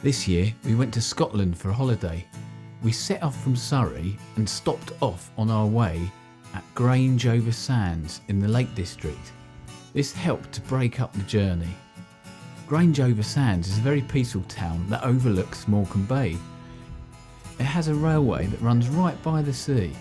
This year we went to Scotland for a holiday. We set off from Surrey and stopped off on our way at Grange over Sands in the Lake District. This helped to break up the journey. Grange over Sands is a very peaceful town that overlooks Morecambe Bay. It has a railway that runs right by the sea.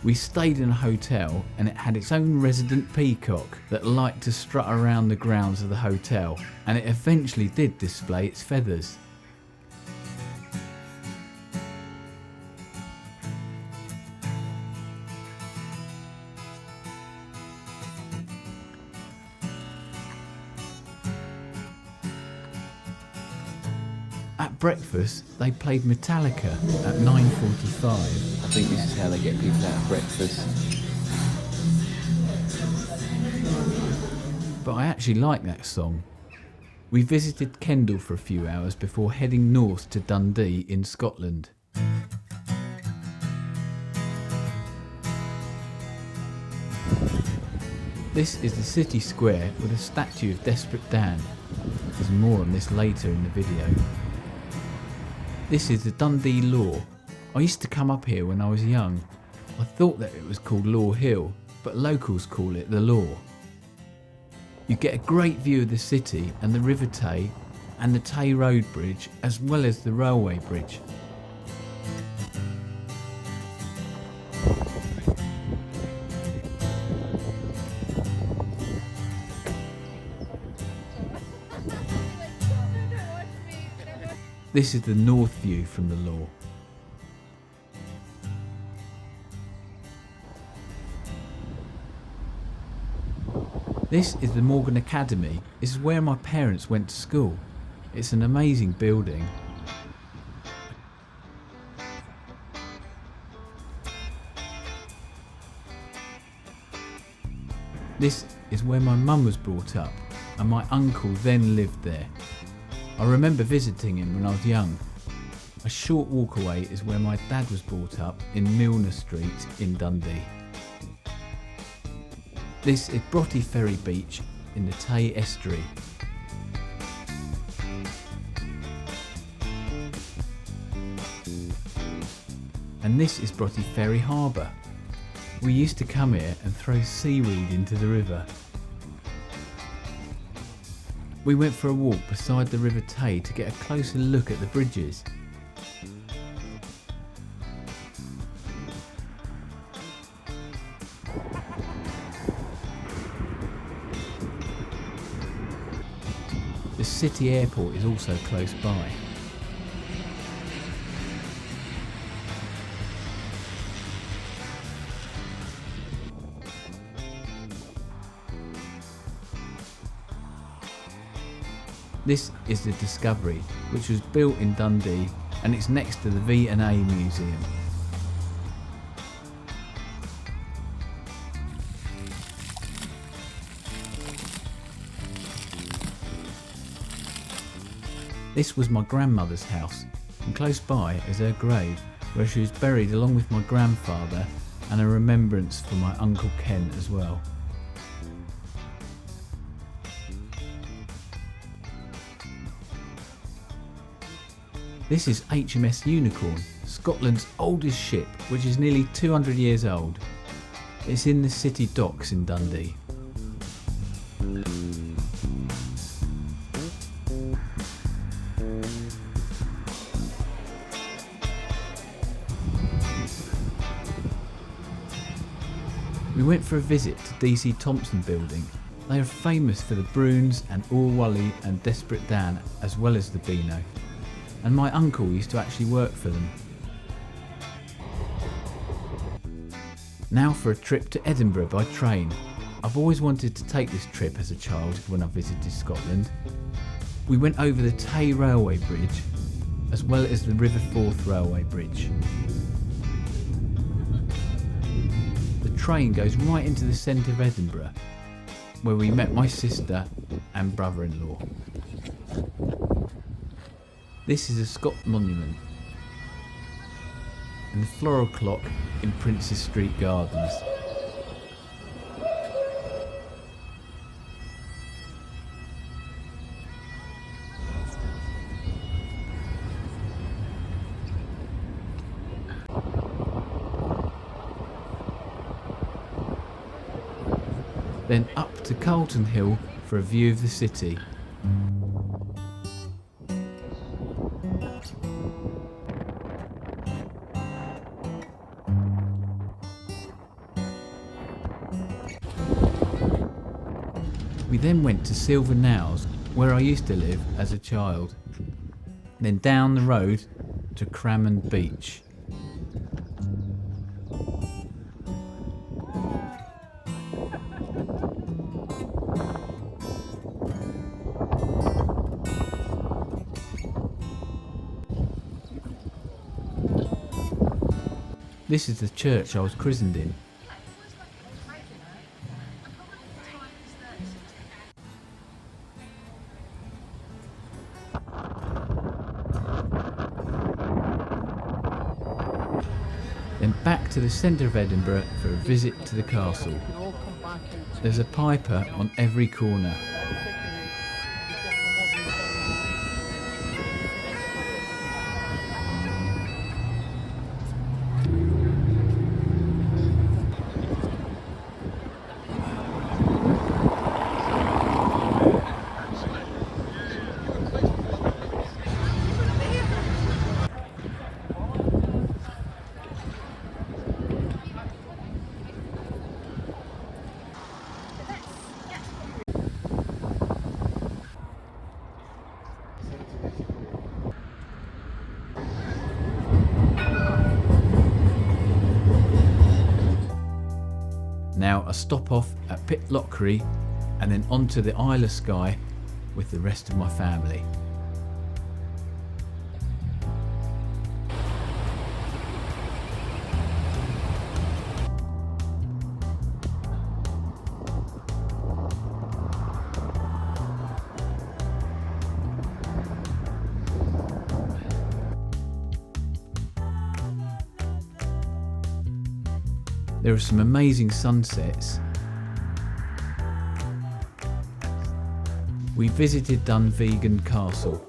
We stayed in a hotel and it had its own resident peacock that liked to strut around the grounds of the hotel, and it eventually did display its feathers. At breakfast, they played Metallica at 9:45. I think this is how they get people out of breakfast. But I actually like that song. We visited Kendal for a few hours before heading north to Dundee in Scotland. This is the city square with a statue of Desperate Dan. There's more on this later in the video. This is the Dundee Law. I used to come up here when I was young. I thought that it was called Law Hill, but locals call it the Law. You get a great view of the city and the River Tay and the Tay Road Bridge, as well as the railway bridge. This is the north view from the Law. This is the Morgan Academy. This is where my parents went to school. It's an amazing building. This is where my mum was brought up, and my uncle then lived there. I remember visiting him when I was young. A short walk away is where my dad was brought up in Milner Street in Dundee. This is Broughty Ferry Beach in the Tay Estuary. And this is Broughty Ferry Harbour. We used to come here and throw seaweed into the river. We went for a walk beside the River Tay to get a closer look at the bridges. The city airport is also close by. This is the Discovery, which was built in Dundee, and it's next to the V&A Museum. This was my grandmother's house, and close by is her grave, where she was buried along with my grandfather, and a remembrance for my Uncle Ken as well. This is HMS Unicorn, Scotland's oldest ship, which is nearly 200 years old. It's in the city docks in Dundee. We went for a visit to DC Thompson building. They are famous for the Bruins and All Wally and Desperate Dan, as well as the Beano. And my uncle used to actually work for them. Now for a trip to Edinburgh by train. I've always wanted to take this trip as a child when I visited Scotland. We went over the Tay Railway Bridge, as well as the River Forth Railway Bridge. The train goes right into the centre of Edinburgh, where we met my sister and brother-in-law. This is a Scott monument. and the floral clock in Princess Street Gardens. Then up to Carlton Hill for a view of the city. We then went to Silver Knowes, where I used to live as a child. Then down the road to Cramond Beach. This is the church I was christened in. Then back to the centre of Edinburgh for a visit to the castle. There's a piper on every corner. Now a stop off at Pitlochry and then onto the Isle of Skye with the rest of my family. There are some amazing sunsets. We visited Dunvegan Castle.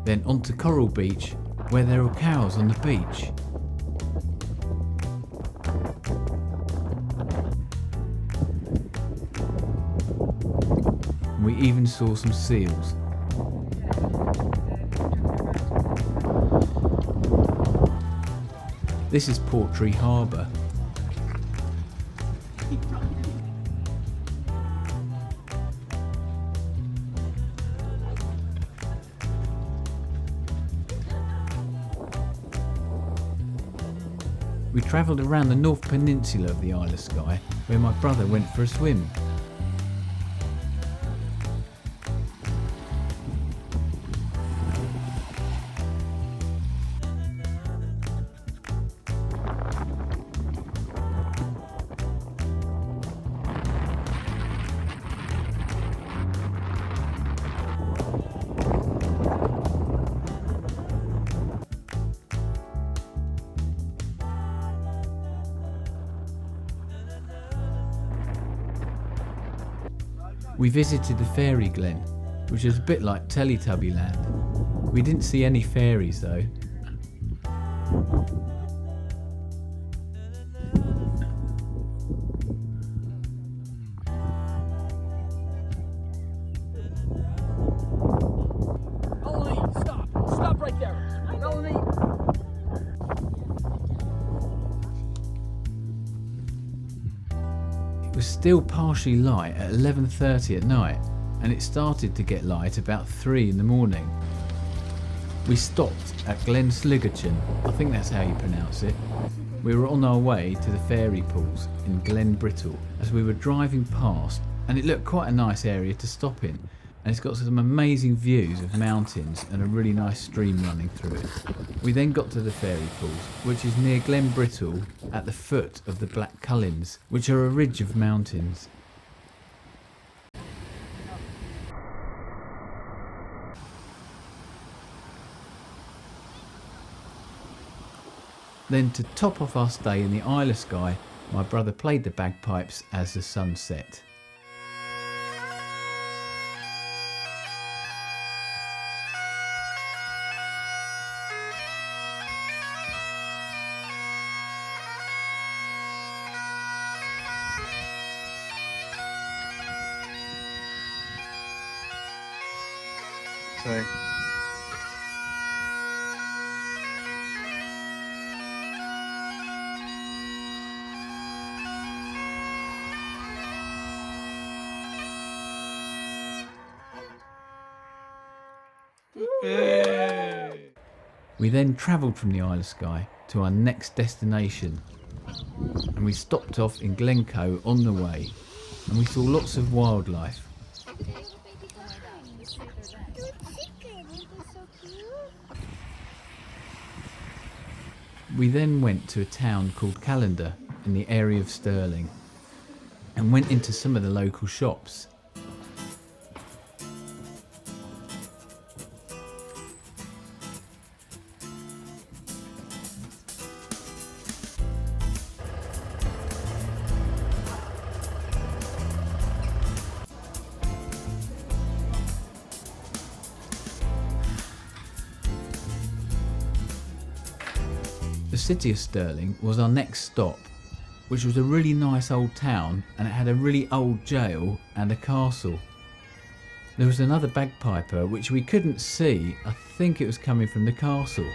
Then onto Coral Beach, where there are cows on the beach. We even saw some seals. This is Portree Harbour. We travelled around the North Peninsula of the Isle of Skye, where my brother went for a swim. We visited the fairy glen, which was a bit like Teletubby Land. We didn't see any fairies though. Stop right there. Melanie. It was still partially light at 11:30 at night, and it started to get light about 3 in the morning. We stopped at Glen Sliggerton, I think that's how you pronounce it. We were on our way to the fairy pools in Glen Brittle as we were driving past, and it looked quite a nice area to stop in, and it's got some amazing views of mountains and a really nice stream running through it. We then got to the fairy pools, which is near Glen Brittle at the foot of the Black Cullins, which are a ridge of mountains. Then to top off our stay in the Isle of Skye, my brother played the bagpipes as the sun set. So, We then travelled from the Isle of Skye to our next destination, and we stopped off in Glencoe on the way, and we saw lots of wildlife. We then went to a town called Callander in the area of Stirling and went into some of the local shops. The city of Stirling was our next stop, which was a really nice old town, and it had a really old jail and a castle. There was another bagpiper which we couldn't see. I think it was coming from the castle.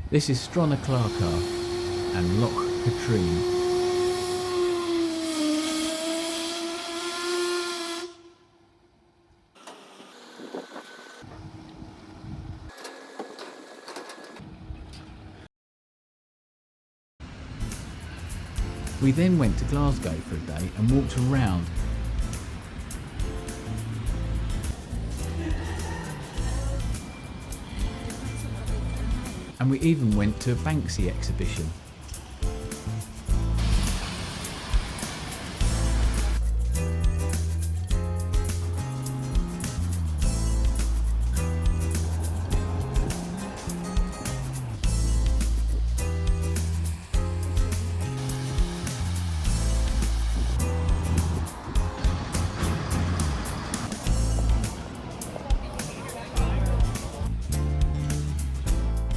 This is Stronaclarcar and Loch Katrine. We then went to Glasgow for a day and walked around. And we even went to a Banksy exhibition.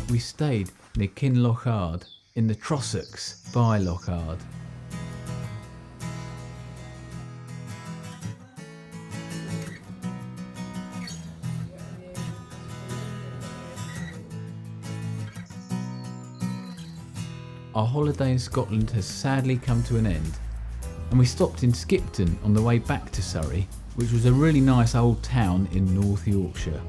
We stayed near Kinlochard in the Trossachs by Lochard. Our holiday in Scotland has sadly come to an end, and we stopped in Skipton on the way back to Surrey, which was a really nice old town in North Yorkshire.